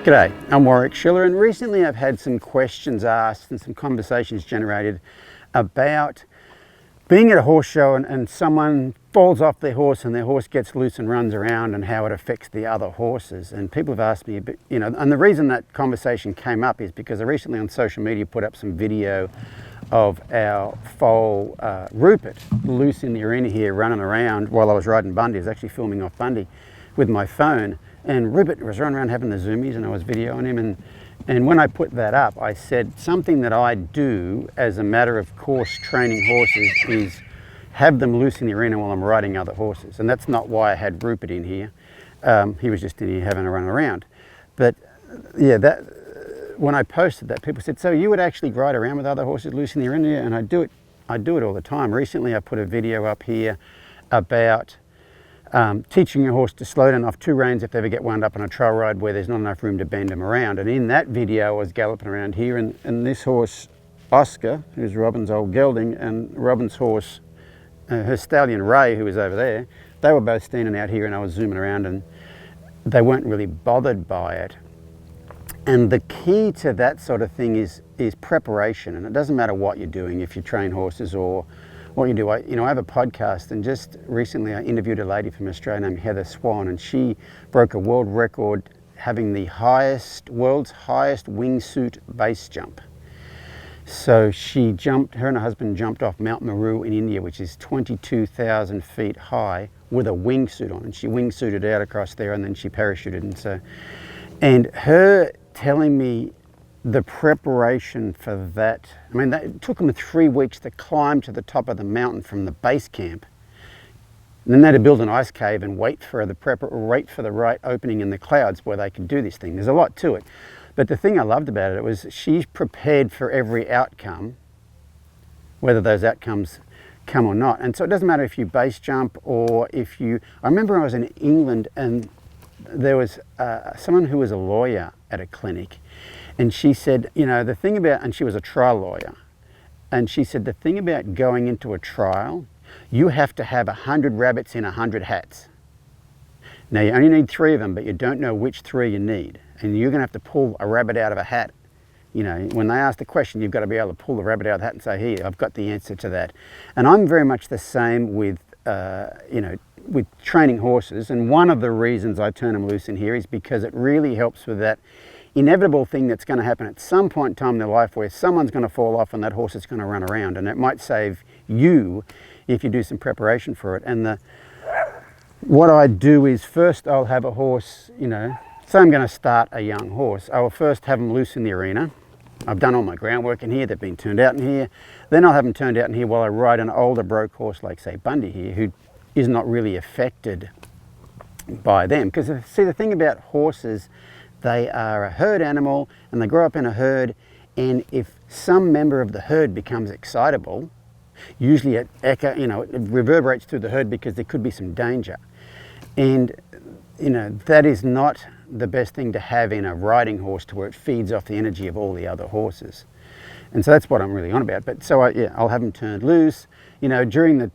G'day, I'm Warwick Schiller, and recently I've had some questions asked and some conversations generated about being at a horse show and someone falls off their horse and their horse gets loose and runs around, and how it affects the other horses. And people have asked me a bit, and the reason that conversation came up is because I recently on social media put up some video of our foal Rupert loose in the arena here running around while I was riding Bundy. I was actually filming off Bundy with my phone. And Rupert was running around having the zoomies, and I was videoing him. And when I put that up, I said something that I do as a matter of course training horses is have them loose in the arena while I'm riding other horses. And that's not why I had Rupert in here. He was just in here having a run around. But yeah, when I posted that, people said, so you would actually ride around with other horses loose in the arena? And I do it all the time. Recently I put a video up here about teaching your horse to slow down off two reins if they ever get wound up on a trail ride where there's not enough room to bend them around. And in that video I was galloping around here, and this horse Oscar, who's Robin's old gelding, and Robin's horse, her stallion Ray, who was over there, they were both standing out here, and I was zooming around, and they weren't really bothered by it. And the key to that sort of thing is preparation. And it doesn't matter what you're doing, if you train horses or what you do. I have a podcast, and just recently I interviewed a lady from Australia named Heather Swan, and she broke a world record having the world's highest wingsuit base jump. So she jumped, her and her husband jumped off Mount Meru in India, which is 22,000 feet high, with a wingsuit on, and she wingsuited out across there, and then she parachuted. And her telling me the preparation for that, I mean, it took them 3 weeks to climb to the top of the mountain from the base camp. And then they had to build an ice cave and wait for the right opening in the clouds where they could do this thing. There's a lot to it. But the thing I loved about it was she's prepared for every outcome, whether those outcomes come or not. And so it doesn't matter if you base jump or if you... I remember I was in England, and there was someone who was a lawyer at a clinic. And she said, the thing about, and she was a trial lawyer, and she said, the thing about going into a trial, you have to have 100 rabbits in 100 hats. Now you only need 3 of them, but you don't know which 3 you need. And you're gonna have to pull a rabbit out of a hat. When they ask the question, you've got to be able to pull the rabbit out of the hat and say, here, I've got the answer to that. And I'm very much the same with, with training horses. And one of the reasons I turn them loose in here is because it really helps with that inevitable thing that's going to happen at some point in time in their life, where someone's going to fall off and that horse is going to run around, and it might save you if you do some preparation for it. And what I do is, first I'll have a horse, say I'm going to start a young horse, I will first have them loose in the arena. I've done all my groundwork in here, they've been turned out in here. Then I'll have them turned out in here while I ride an older broke horse like, say, Bundy here, who is not really affected by them. Because see, the thing about horses, they are a herd animal, and they grow up in a herd, and if some member of the herd becomes excitable, usually it reverberates through the herd because there could be some danger. And that is not the best thing to have in a riding horse, to where it feeds off the energy of all the other horses. And so that's what I'm really on about. But so I'll have them turned loose. During the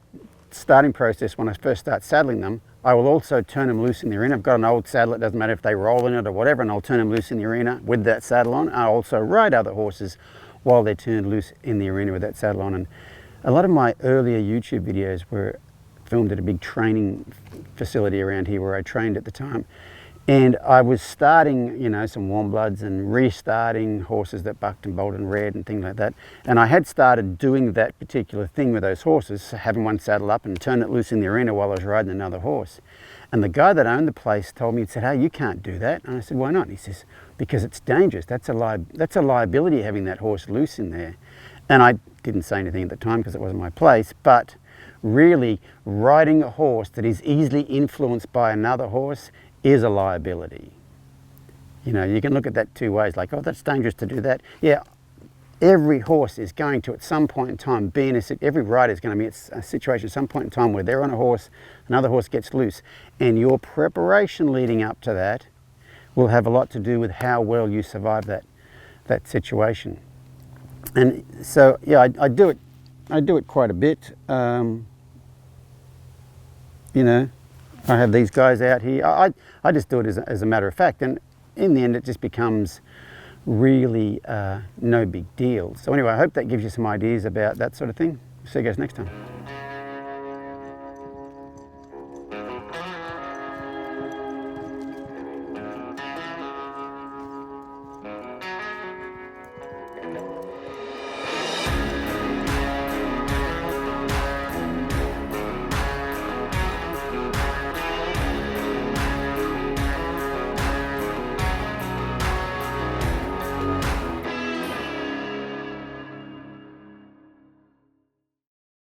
starting process, when I first start saddling them, I will also turn them loose in the arena. I've got an old saddle, it doesn't matter if they roll in it or whatever, and I'll turn them loose in the arena with that saddle on. I also ride other horses while they're turned loose in the arena with that saddle on. And a lot of my earlier YouTube videos were filmed at a big training facility around here where I trained at the time. And I was starting, some warm bloods and restarting horses that bucked and bolted and reared and things like that. And I had started doing that particular thing with those horses, having one saddle up and turn it loose in the arena while I was riding another horse. And the guy that owned the place told me, he said, hey, you can't do that. And I said, why not? And he says, because it's dangerous. That's a liability, having that horse loose in there. And I didn't say anything at the time because it wasn't my place, but really riding a horse that is easily influenced by another horse is a liability. You can look at that 2 ways, like, oh, that's dangerous to do that. Yeah, every horse is going to, at some point in time, every rider is going to be at a situation at some point in time where they're on a horse, another horse gets loose. And your preparation leading up to that will have a lot to do with how well you survive that situation. And so, yeah, I do it quite a bit. I have these guys out here. I just do it as a matter of fact. And in the end it just becomes really no big deal. So anyway, I hope that gives you some ideas about that sort of thing. See you guys next time.